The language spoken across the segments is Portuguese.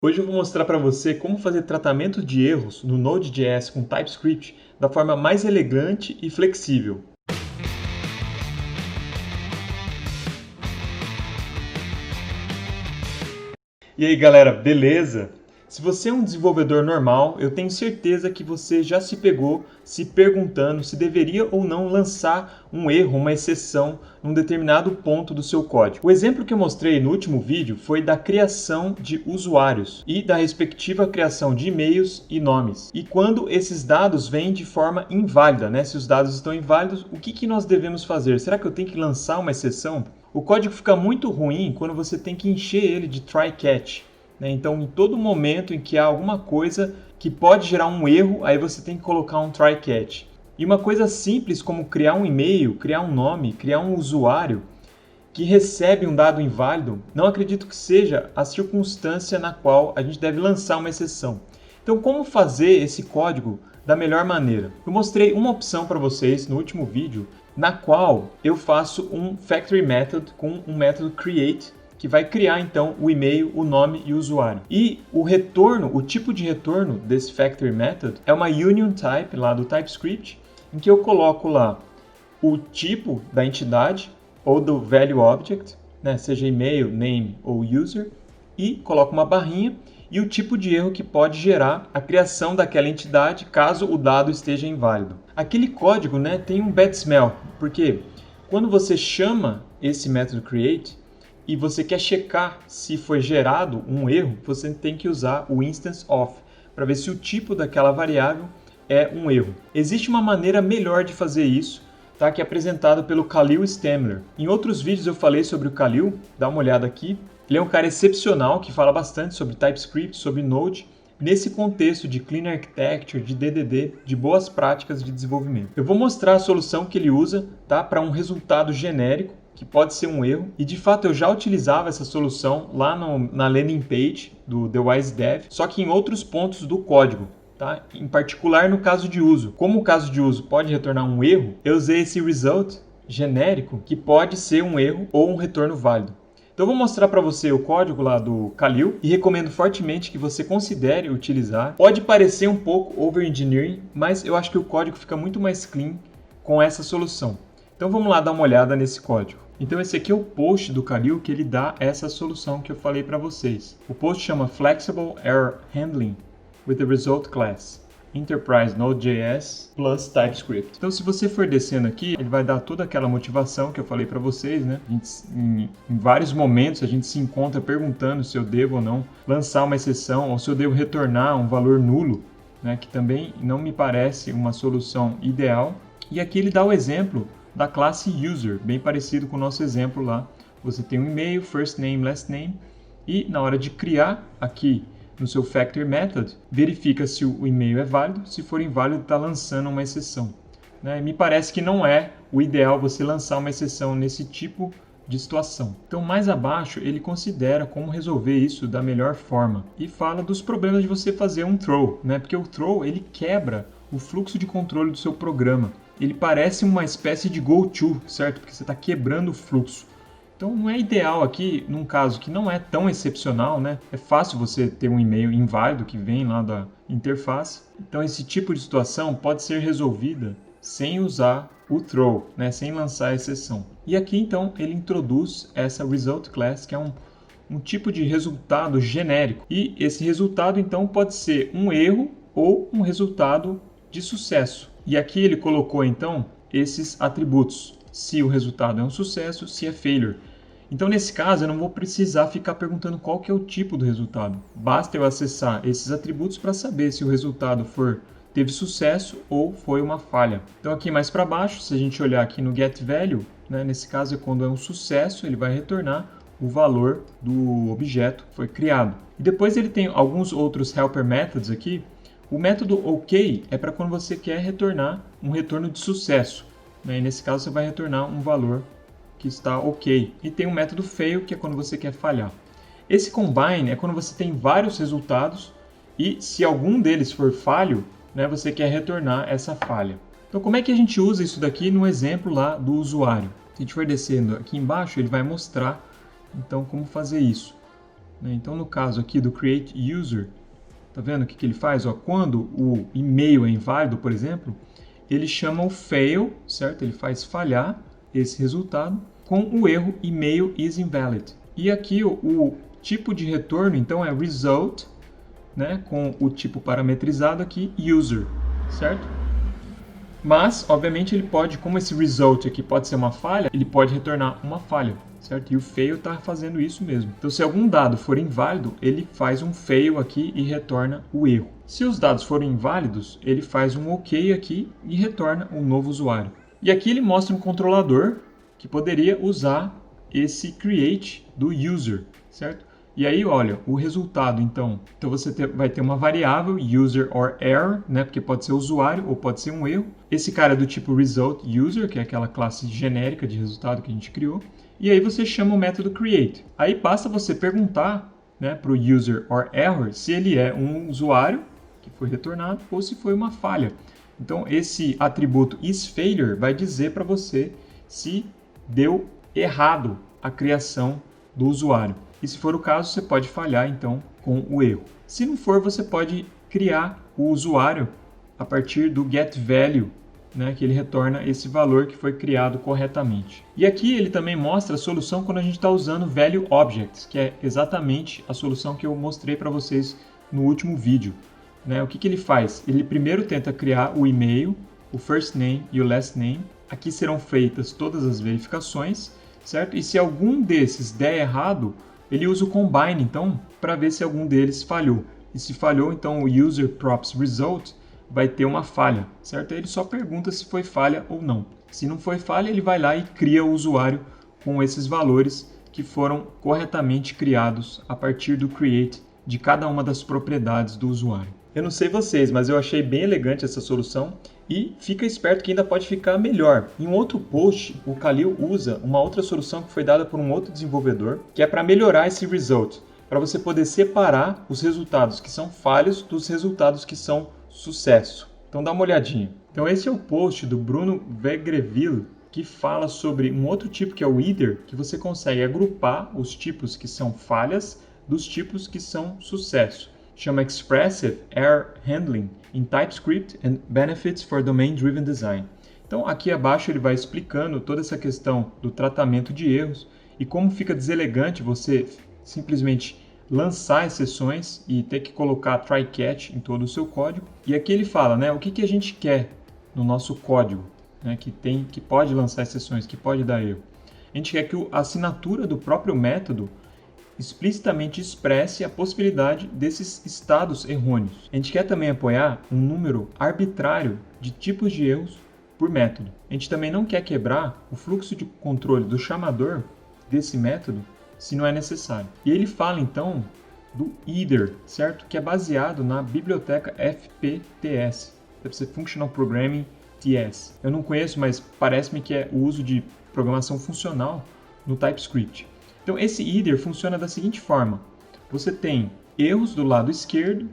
Hoje eu vou mostrar para você como fazer tratamento de erros no Node.js com TypeScript da forma mais elegante e flexível. E aí galera, beleza? Se você é um desenvolvedor normal, eu tenho certeza que você já se pegou se perguntando se deveria ou não lançar um erro, uma exceção, num determinado ponto do seu código. O exemplo que eu mostrei no último vídeo foi da criação de usuários e da respectiva criação de e-mails e nomes. E quando esses dados vêm de forma inválida, né? Se os dados estão inválidos, o que nós devemos fazer? Será que eu tenho que lançar uma exceção? O código fica muito ruim quando você tem que encher ele de try-catch. Então, em todo momento em que há alguma coisa que pode gerar um erro, aí você tem que colocar um try-catch. E uma coisa simples como criar um e-mail, criar um nome, criar um usuário que recebe um dado inválido, não acredito que seja a circunstância na qual a gente deve lançar uma exceção. Então, como fazer esse código da melhor maneira? Eu mostrei uma opção para vocês no último vídeo, na qual eu faço um factory method com um método create, que vai criar então o e-mail, o nome e o usuário. E o retorno, o tipo de retorno desse factory method é uma union type lá do TypeScript, em que eu coloco lá o tipo da entidade ou do value object, né, seja e-mail, name ou user, e coloco uma barrinha e o tipo de erro que pode gerar a criação daquela entidade caso o dado esteja inválido. Aquele código, né, tem um bad smell, porque quando você chama esse método create, e você quer checar se foi gerado um erro, você tem que usar o instance of, para ver se o tipo daquela variável é um erro. Existe uma maneira melhor de fazer isso, tá? Que é apresentado pelo Khalil Stemler. Em outros vídeos eu falei sobre o Khalil, dá uma olhada aqui. Ele é um cara excepcional que fala bastante sobre TypeScript, sobre Node, nesse contexto de Clean Architecture, de DDD, de boas práticas de desenvolvimento. Eu vou mostrar a solução que ele usa, tá? Para um resultado genérico, que pode ser um erro, e de fato eu já utilizava essa solução lá na landing page do The Wise Dev, só que em outros pontos do código, tá? Em particular no caso de uso. Como o caso de uso pode retornar um erro, eu usei esse result genérico que pode ser um erro ou um retorno válido. Então eu vou mostrar para você o código lá do Khalil e recomendo fortemente que você considere utilizar. Pode parecer um pouco over-engineering, mas eu acho que o código fica muito mais clean com essa solução. Então vamos lá dar uma olhada nesse código. Então esse aqui é o post do Khalil que ele dá essa solução que eu falei para vocês. O post chama Flexible Error Handling with the Result Class, Enterprise Node.js plus TypeScript. Então se você for descendo aqui, ele vai dar toda aquela motivação que eu falei para vocês, né? Em vários momentos a gente se encontra perguntando se eu devo ou não lançar uma exceção ou se eu devo retornar um valor nulo, né? Que também não me parece uma solução ideal. E aqui ele dá o exemplo da classe user, bem parecido com o nosso exemplo lá. Você tem um e-mail, first name, last name, e na hora de criar aqui no seu factory method, verifica se o e-mail é válido, se for inválido está lançando uma exceção. Né? Me parece que não é o ideal você lançar uma exceção nesse tipo de situação. Então mais abaixo ele considera como resolver isso da melhor forma e fala dos problemas de você fazer um throw, né? Porque o throw ele quebra o fluxo de controle do seu programa. Ele parece uma espécie de go-to, certo? Porque você está quebrando o fluxo. Então não é ideal aqui, num caso que não é tão excepcional, né? É fácil você ter um e-mail inválido que vem lá da interface. Então esse tipo de situação pode ser resolvida sem usar o throw, né? Sem lançar a exceção. E aqui então ele introduz essa result class, que é um tipo de resultado genérico. E esse resultado então pode ser um erro ou um resultado de sucesso. E aqui ele colocou então esses atributos, se o resultado é um sucesso, se é failure. Então nesse caso eu não vou precisar ficar perguntando qual que é o tipo do resultado. Basta eu acessar esses atributos para saber se o resultado teve sucesso ou foi uma falha. Então aqui mais para baixo, se a gente olhar aqui no getValue, né, nesse caso é quando é um sucesso, ele vai retornar o valor do objeto que foi criado. E depois ele tem alguns outros helper methods aqui. O método OK é para quando você quer retornar um retorno de sucesso, né? E nesse caso você vai retornar um valor que está OK. E tem o método fail, que é quando você quer falhar. Esse combine é quando você tem vários resultados e se algum deles for falho, né, você quer retornar essa falha. Então como é que a gente usa isso daqui no exemplo lá do usuário? Se a gente for descendo aqui embaixo, ele vai mostrar então como fazer isso. né? Então, no caso aqui do create user, tá vendo o que ele faz? Ó, quando o e-mail é inválido, por exemplo, ele chama o fail, certo? Ele faz falhar esse resultado com o erro email is invalid. E aqui o tipo de retorno, então, é result, né? Com o tipo parametrizado aqui, user, certo? Mas, obviamente, ele pode, como esse result aqui pode ser uma falha, ele pode retornar uma falha, certo? E o fail está fazendo isso mesmo. Então, se algum dado for inválido, ele faz um fail aqui e retorna o erro. Se os dados forem inválidos, ele faz um OK aqui e retorna um novo usuário. E aqui ele mostra um controlador que poderia usar esse create do user, certo? E aí, olha, o resultado, então você vai ter uma variável, user or error, né? Porque pode ser usuário ou pode ser um erro. Esse cara é do tipo result user, que é aquela classe genérica de resultado que a gente criou. E aí você chama o método create. Aí basta você perguntar, né, para o user or error se ele é um usuário que foi retornado ou se foi uma falha. Então, esse atributo isFailure vai dizer para você se deu errado a criação do usuário. E se for o caso, você pode falhar então com o erro. Se não for, você pode criar o usuário a partir do getValue, né, que ele retorna esse valor que foi criado corretamente. E aqui ele também mostra a solução quando a gente está usando Value Objects, que é exatamente a solução que eu mostrei para vocês no último vídeo. Né? O que ele faz? Ele primeiro tenta criar o e-mail, o first name e o last name. Aqui serão feitas todas as verificações, certo? E se algum desses der errado, ele usa o combine, então, para ver se algum deles falhou. E se falhou, então o user props result vai ter uma falha, certo? Aí ele só pergunta se foi falha ou não. Se não foi falha, ele vai lá e cria o usuário com esses valores que foram corretamente criados a partir do create de cada uma das propriedades do usuário. Eu não sei vocês, mas eu achei bem elegante essa solução e fica esperto que ainda pode ficar melhor. Em um outro post, o Khalil usa uma outra solução que foi dada por um outro desenvolvedor, que é para melhorar esse result, para você poder separar os resultados que são falhos dos resultados que são sucesso. Então dá uma olhadinha. Então esse é o post do Bruno Vegreville, que fala sobre um outro tipo que é o either, que você consegue agrupar os tipos que são falhas dos tipos que são sucesso. Chama Expressive Error Handling in TypeScript and Benefits for Domain-Driven Design. Então aqui abaixo ele vai explicando toda essa questão do tratamento de erros e como fica deselegante você simplesmente lançar exceções e ter que colocar try-catch em todo o seu código. E aqui ele fala, né, o que a gente quer no nosso código, né, que pode lançar exceções, que pode dar erro. A gente quer que a assinatura do próprio método explicitamente expresse a possibilidade desses estados errôneos. A gente quer também apoiar um número arbitrário de tipos de erros por método. A gente também não quer quebrar o fluxo de controle do chamador desse método se não é necessário. E ele fala então do either, certo? Que é baseado na biblioteca FPTS, deve ser Functional Programming TS. Eu não conheço, mas parece-me que é o uso de programação funcional no TypeScript. Então esse either funciona da seguinte forma: você tem erros do lado esquerdo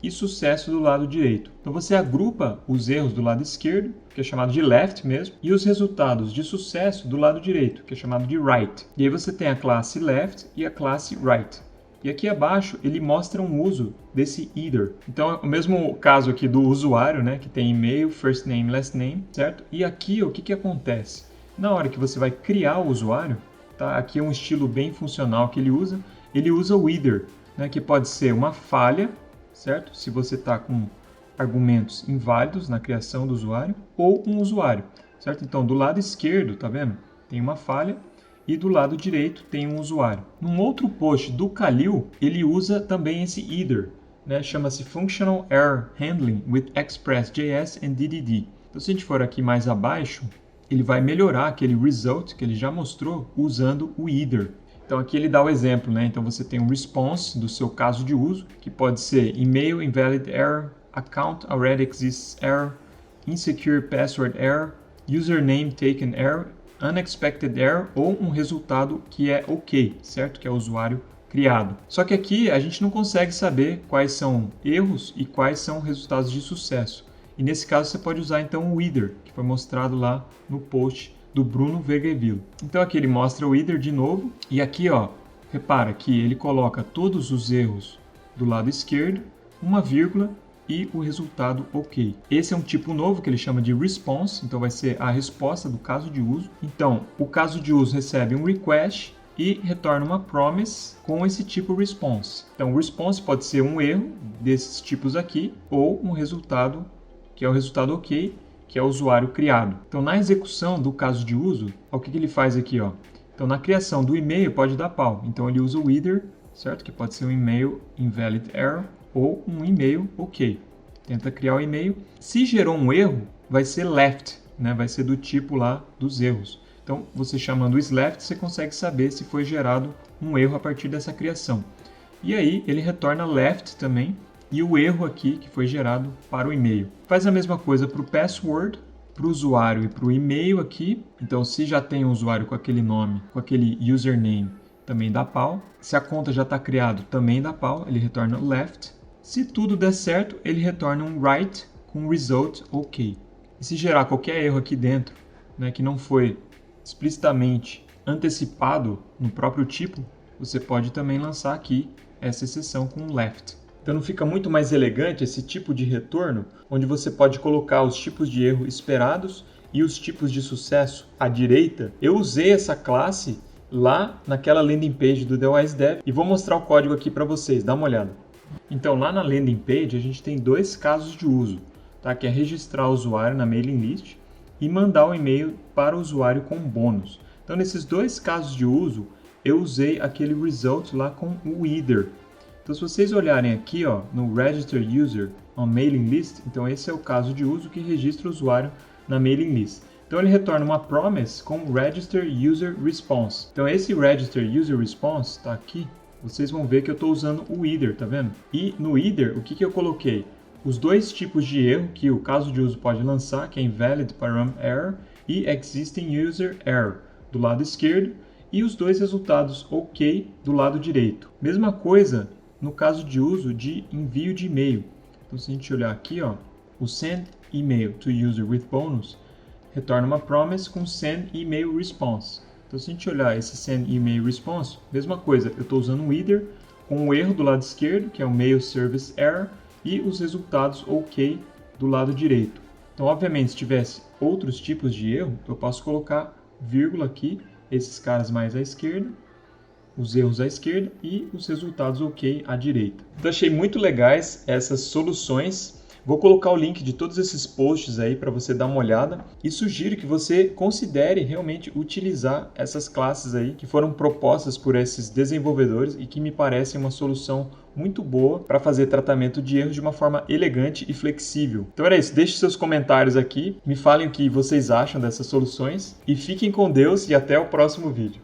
e sucesso do lado direito. Então você agrupa os erros do lado esquerdo, que é chamado de left mesmo, e os resultados de sucesso do lado direito, que é chamado de right. E aí você tem a classe left e a classe right. E aqui abaixo ele mostra um uso desse either. Então é o mesmo caso aqui do usuário, né, que tem e-mail, first name, last name, certo? E aqui o que acontece? Na hora que você vai criar o usuário, tá? Aqui é um estilo bem funcional que ele usa o either, né, que pode ser uma falha, certo? Se você está com argumentos inválidos na criação do usuário, ou um usuário, certo? Então, do lado esquerdo, tá vendo? Tem uma falha, e do lado direito tem um usuário. Num outro post do Khalil, ele usa também esse either, né? Chama-se Functional Error Handling with Express.js and DDD. Então, se a gente for aqui mais abaixo, ele vai melhorar aquele result que ele já mostrou usando o either. Então aqui ele dá o exemplo, né? Então você tem um response do seu caso de uso, que pode ser email invalid error, account already exists error, insecure password error, username taken error, unexpected error ou um resultado que é ok, certo? Que é o usuário criado. Só que aqui a gente não consegue saber quais são erros e quais são resultados de sucesso. E nesse caso você pode usar então o either, que foi mostrado lá no post do Bruno Vegreville. Então aqui ele mostra o either de novo, e aqui ó, repara que ele coloca todos os erros do lado esquerdo, uma vírgula e o resultado OK. Esse é um tipo novo que ele chama de response, então vai ser a resposta do caso de uso. Então, o caso de uso recebe um request e retorna uma promise com esse tipo response. Então, o response pode ser um erro desses tipos aqui ou um resultado que é o resultado OK, que é o usuário criado. Então, na execução do caso de uso, o que ele faz aqui, ó? Então, na criação do e-mail pode dar pau. Então, ele usa o either, certo? Que pode ser um e-mail invalid error ou um e-mail OK. Tenta criar o e-mail. Se gerou um erro, vai ser left, né? Vai ser do tipo lá dos erros. Então, você chamando is left, você consegue saber se foi gerado um erro a partir dessa criação. E aí, ele retorna left também, e o erro aqui que foi gerado para o e-mail. Faz a mesma coisa para o password, para o usuário e para o e-mail aqui. Então, se já tem um usuário com aquele nome, com aquele username, também dá pau. Se a conta já está criada, também dá pau, ele retorna left. Se tudo der certo, ele retorna um right com result OK. E se gerar qualquer erro aqui dentro, né, que não foi explicitamente antecipado no próprio tipo, você pode também lançar aqui essa exceção com left. Então não fica muito mais elegante esse tipo de retorno, onde você pode colocar os tipos de erro esperados e os tipos de sucesso à direita. Eu usei essa classe lá naquela landing page do The Wise Dev e vou mostrar o código aqui para vocês, dá uma olhada. Então lá na landing page a gente tem dois casos de uso, tá? Que é registrar o usuário na mailing list e mandar o e-mail para o usuário com bônus. Então nesses dois casos de uso eu usei aquele result lá com o either. Então se vocês olharem aqui, ó, no register user on mailing list, então esse é o caso de uso que registra o usuário na mailing list. Então ele retorna uma promise com register user response. Então esse register user response está aqui. Vocês vão ver que eu estou usando o either, tá vendo? E no either, o que eu coloquei? Os dois tipos de erro que o caso de uso pode lançar, que é invalid param error e existing user error, do lado esquerdo, e os dois resultados OK do lado direito. Mesma coisa no caso de uso de envio de e-mail. Então se a gente olhar aqui, ó, o send email to user with bonus retorna uma promise com send email response. Então, se a gente olhar esse send email response, mesma coisa, eu estou usando o either com o erro do lado esquerdo, que é o mail service error, e os resultados OK do lado direito. Então, obviamente, se tivesse outros tipos de erro, eu posso colocar vírgula aqui, esses caras mais à esquerda, os erros à esquerda e os resultados OK à direita. Então, achei muito legais essas soluções. Vou colocar o link de todos esses posts aí para você dar uma olhada e sugiro que você considere realmente utilizar essas classes aí que foram propostas por esses desenvolvedores e que me parecem uma solução muito boa para fazer tratamento de erros de uma forma elegante e flexível. Então era isso, deixe seus comentários aqui, me falem o que vocês acham dessas soluções e fiquem com Deus e até o próximo vídeo.